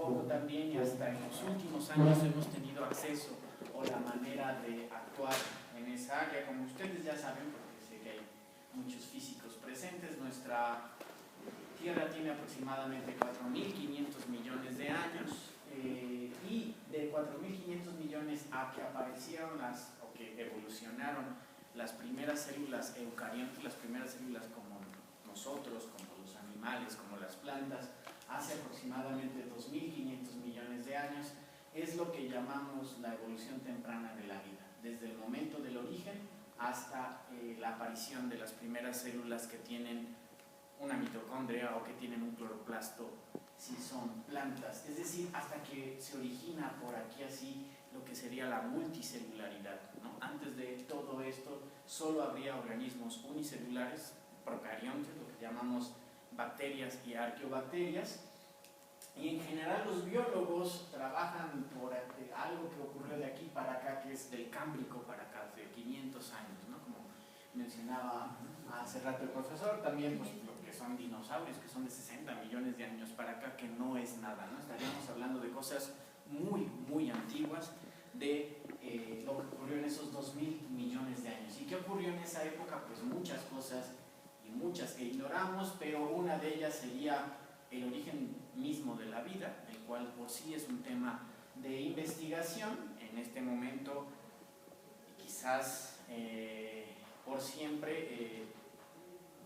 poco también y hasta en los últimos años hemos tenido acceso o la manera de actuar en esa área. Como ustedes ya saben, porque sé que hay muchos físicos presentes, nuestra Tierra tiene aproximadamente 4.500 millones de años, y de 4.500 millones a que aparecieron o que evolucionaron las primeras células eucariontes, las primeras células como nosotros, como los animales, como las plantas, hace aproximadamente 2.500 millones de años, es lo que llamamos la evolución temprana de la vida, desde el momento del origen hasta la aparición de las primeras células que tienen una mitocondria o que tienen un cloroplasto si son plantas, es decir, hasta que se origina por aquí así lo que sería la multicelularidad, ¿no? Antes de todo esto solo habría organismos unicelulares, procariontes, lo que llamamos bacterias y arqueobacterias, y en general los biólogos trabajan por algo que ocurrió de aquí para acá, que es del Cámbrico para acá, de 500 años, ¿no? Como mencionaba hace rato el profesor, también pues lo que son dinosaurios, que son de 60 millones de años para acá, que no es nada, ¿no? Estaríamos hablando de cosas muy, muy antiguas, de lo que ocurrió en esos 2.000 millones de años. ¿Y qué ocurrió en esa época? Pues muchas cosas, y muchas que ignoramos, pero una de ellas sería el origen mismo de la vida, el cual por sí es un tema de investigación. En este momento, quizás por siempre,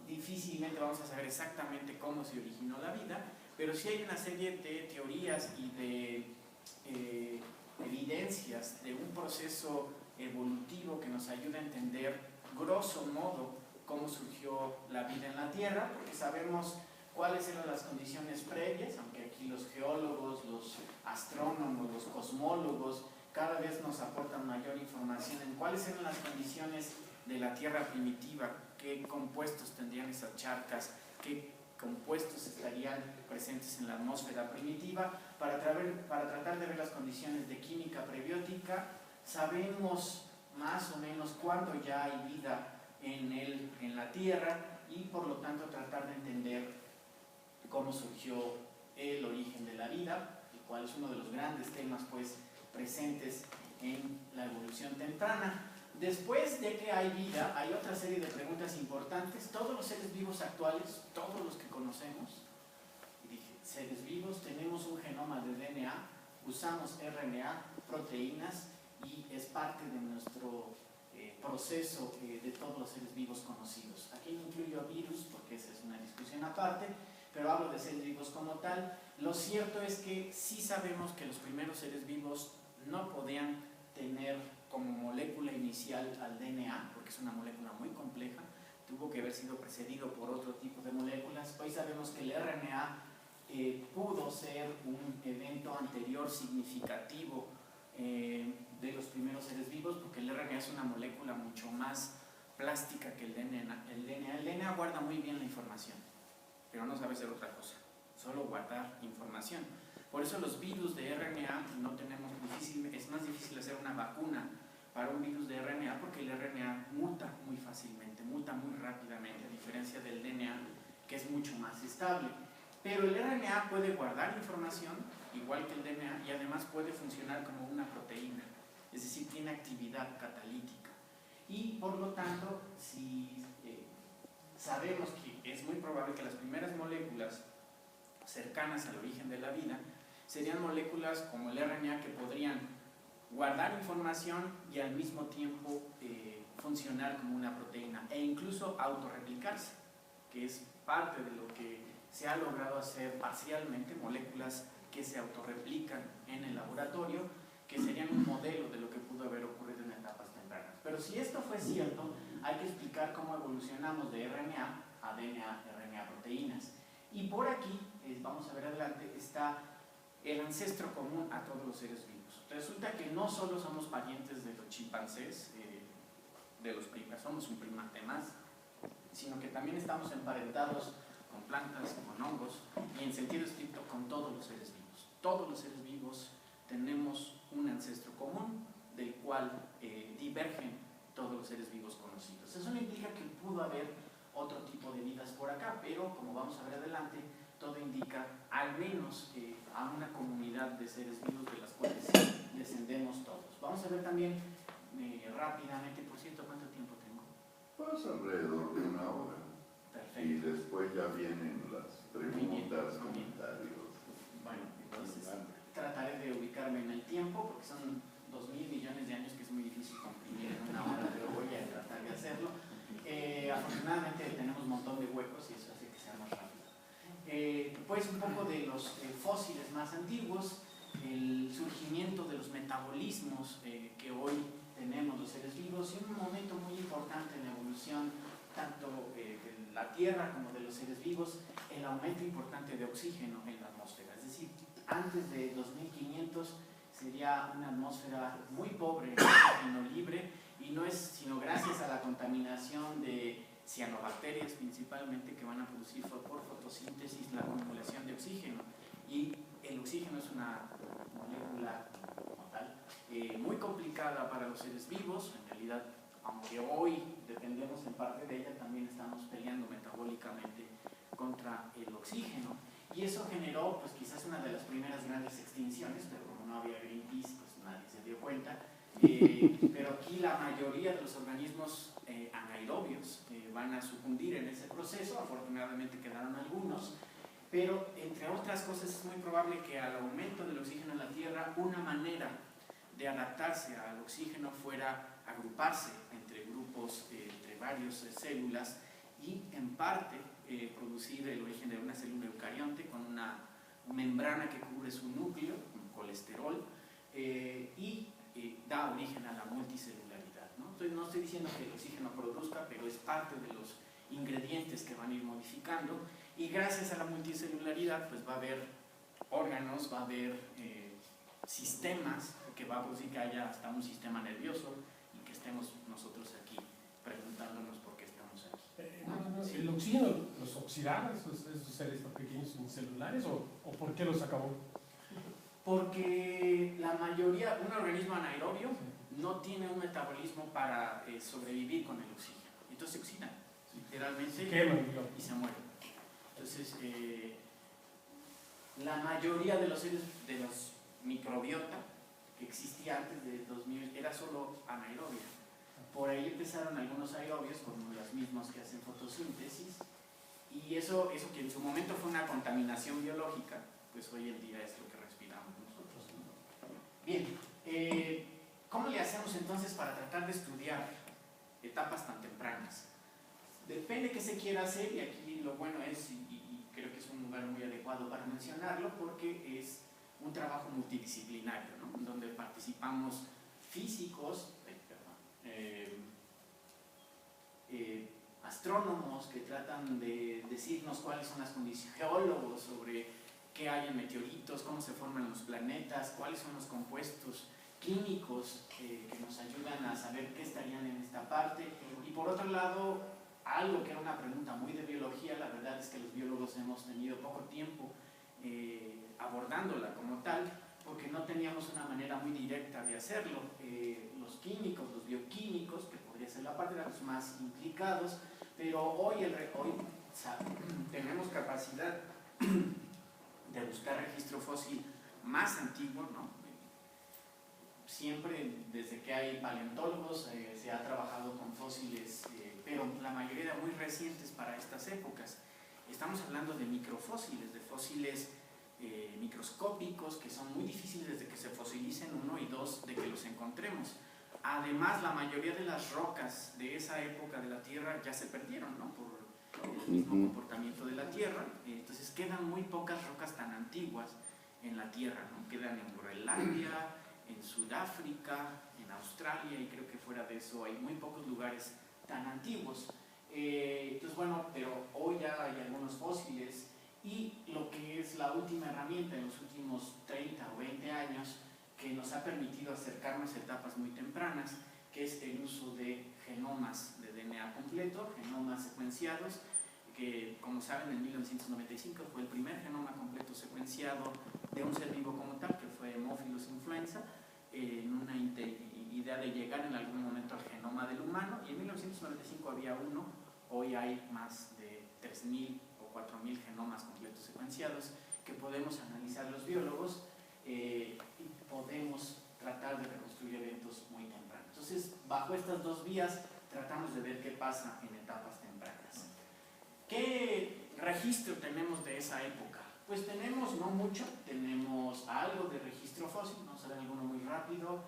difícilmente vamos a saber exactamente cómo se originó la vida, pero sí hay una serie de teorías y de evidencias de un proceso evolutivo que nos ayuda a entender, grosso modo, cómo surgió la vida en la Tierra, porque sabemos cuáles eran las condiciones previas, aunque aquí los geólogos, los astrónomos, los cosmólogos cada vez nos aportan mayor información en cuáles eran las condiciones de la Tierra primitiva, qué compuestos tendrían esas charcas, qué compuestos estarían presentes en la atmósfera primitiva, para tratar de ver las condiciones de química prebiótica. Sabemos más o menos cuándo ya hay vida en la Tierra y por lo tanto tratar de entender cómo surgió el origen de la vida, el cual es uno de los grandes temas pues presentes en la evolución temprana. Después de que hay vida, hay otra serie de preguntas importantes. Todos los seres vivos actuales, todos los que conocemos, seres vivos, tenemos un genoma de DNA, usamos RNA, proteínas, y es parte de nuestro proceso de todos los seres vivos conocidos. Aquí no incluyo virus porque esa es una discusión aparte, pero hablo de seres vivos como tal. Lo cierto es que sí sabemos que los primeros seres vivos no podían tener como molécula inicial al DNA, porque es una molécula muy compleja, tuvo que haber sido precedido por otro tipo de moléculas. Hoy sabemos que el RNA pudo ser un evento anterior significativo de los primeros seres vivos, porque el RNA es una molécula mucho más plástica que el DNA. El DNA guarda muy bien la información, pero no sabe hacer otra cosa, solo guardar información. Por eso los virus de RNA no tenemos es más difícil hacer una vacuna para un virus de RNA, porque el RNA muta muy fácilmente, muta muy rápidamente, a diferencia del DNA, que es mucho más estable. Pero el RNA puede guardar información, igual que el DNA, y además puede funcionar como una proteína, es decir, tiene actividad catalítica. Y por lo tanto, si sabemos que es muy probable que las primeras moléculas cercanas al origen de la vida serían moléculas como el RNA, que podrían guardar información y al mismo tiempo funcionar como una proteína e incluso autorreplicarse, que es parte de lo que se ha logrado hacer parcialmente, moléculas que se autorreplican en el laboratorio, que serían un modelo de lo que pudo haber ocurrido en etapas tempranas. Pero si esto fue cierto, hay que explicar cómo evolucionamos de RNA a DNA, RNA proteínas. Y por aquí, vamos a ver adelante, está el ancestro común a todos los seres vivos. Resulta que no solo somos parientes de los chimpancés, de los primates, somos un primate más, sino que también estamos emparentados con plantas, con hongos, y en sentido estricto con todos los seres vivos. Todos los seres vivos tenemos un ancestro común del cual divergen todos los seres vivos conocidos. Eso no implica que pudo haber otro tipo de vidas por acá, pero como vamos a ver adelante, todo indica al menos a una comunidad cantidad de seres vivos de las cuales descendemos todos. Vamos a ver también rápidamente, por cierto, ¿cuánto tiempo tengo? Pues alrededor de una hora. Perfecto. Y después ya vienen las preguntas, comentarios. Bueno, entonces trataré de ubicarme en el tiempo, porque son 2.000 millones de años, que es muy difícil comprimir en una hora, pero voy a tratar de hacerlo. Afortunadamente tenemos un montón de huecos y eso hace que sea más rápido. Pues un poco de los fósiles más antiguos, el surgimiento de los metabolismos que hoy tenemos los seres vivos, y un momento muy importante en la evolución tanto de la Tierra como de los seres vivos, el aumento importante de oxígeno en la atmósfera. Es decir, antes de 2500 sería una atmósfera muy pobre de oxígeno libre, y no es sino gracias a la contaminación de cianobacterias principalmente, que van a producir por fotosíntesis la acumulación de oxígeno. Y el oxígeno es una molécula como tal muy complicada para los seres vivos. En realidad, aunque hoy dependemos en parte de ella, también estamos peleando metabólicamente contra el oxígeno, y eso generó pues quizás una de las primeras grandes extinciones, pero como no había Greenpeace, pues nadie se dio cuenta. Pero aquí la mayoría de los organismos anaerobios van a sucumbir en ese proceso. Afortunadamente quedaron algunos, pero entre otras cosas es muy probable que al aumento del oxígeno en la Tierra, una manera de adaptarse al oxígeno fuera agruparse entre grupos, entre varias células, y en parte producir el origen de una célula eucarionte con una membrana que cubre su núcleo, con colesterol, y da origen a la multicelularidad, ¿no? Entonces, no estoy diciendo que el oxígeno produzca, pero es parte de los ingredientes que van a ir modificando, y gracias a la multicelularidad pues va a haber órganos, va a haber sistemas, que va a producir que haya hasta un sistema nervioso, y que estemos nosotros aquí preguntándonos por qué estamos aquí. ¿El oxígeno los oxidaba, esos seres tan pequeños unicelulares, o por qué los acabó? Porque la mayoría, un organismo anaerobio no tiene un metabolismo para sobrevivir con el oxígeno. Entonces se oxidan, literalmente, se queman, y se mueren. Entonces, la mayoría de los seres, de los microbiota que existía antes de 2000, era solo anaerobia. Por ahí empezaron algunos aerobios, como los mismos que hacen fotosíntesis, y eso que en su momento fue una contaminación biológica, pues hoy en día es lo que respiramos nosotros, ¿no? Bien, ¿cómo le hacemos entonces para tratar de estudiar etapas tan tempranas? Depende qué se quiera hacer, y aquí lo bueno es, y creo que es un lugar muy adecuado para mencionarlo, porque es un trabajo multidisciplinario, ¿no? Donde participamos físicos, astrónomos que tratan de decirnos cuáles son las condiciones, geólogos sobre qué hay en meteoritos, cómo se forman los planetas, cuáles son los compuestos químicos que nos ayudan a saber qué estarían en esta parte. Y por otro lado, algo que era una pregunta muy de biología, la verdad es que los biólogos hemos tenido poco tiempo abordándola como tal, porque no teníamos una manera muy directa de hacerlo. Los químicos, los bioquímicos, que podría ser la parte de los más implicados, pero hoy tenemos capacidad de buscar registro fósil más antiguo, ¿no? Siempre desde que hay paleontólogos se ha trabajado con fósiles, pero la mayoría muy recientes para estas épocas. Estamos hablando de microfósiles, de fósiles microscópicos, que son muy difíciles de que se fosilicen, uno, y dos, de que los encontremos. Además, la mayoría de las rocas de esa época de la Tierra ya se perdieron, ¿no? Por el mismo comportamiento de la Tierra. Entonces quedan muy pocas rocas tan antiguas en la Tierra, ¿no? Quedan en Groenlandia, en Sudáfrica, en Australia, y creo que fuera de eso hay muy pocos lugares tan antiguos. Entonces, bueno, pero hoy ya hay algunos fósiles, y lo que es la última herramienta en los últimos 30 o 20 años que nos ha permitido acercarnos a etapas muy tempranas, que es el uso de genomas de DNA completo, genomas secuenciados, que, como saben, en 1995 fue el primer genoma completo secuenciado de un ser vivo como tal, que fue Haemophilus influenza, en una idea de llegar en algún momento al genoma del humano, y en 1995 había uno. Hoy hay más de 3.000 o 4.000 genomas completos secuenciados que podemos analizar los biólogos, bajo estas dos vías tratamos de ver qué pasa en etapas tempranas. ¿Qué registro tenemos de esa época? Pues tenemos no mucho, tenemos algo de registro fósil, vamos a ver alguno muy rápido.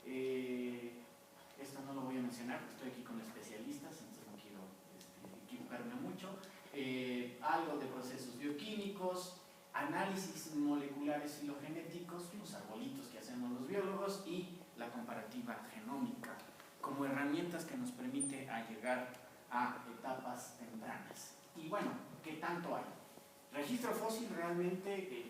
Esto no lo voy a mencionar porque estoy aquí con especialistas, entonces no quiero equivocarme mucho. Algo de procesos bioquímicos, análisis moleculares filogenéticos, los arbolitos que hacemos los biólogos, y la comparativa genómica como herramientas que nos permite llegar a etapas tempranas. Y bueno, ¿qué tanto hay? Registro fósil realmente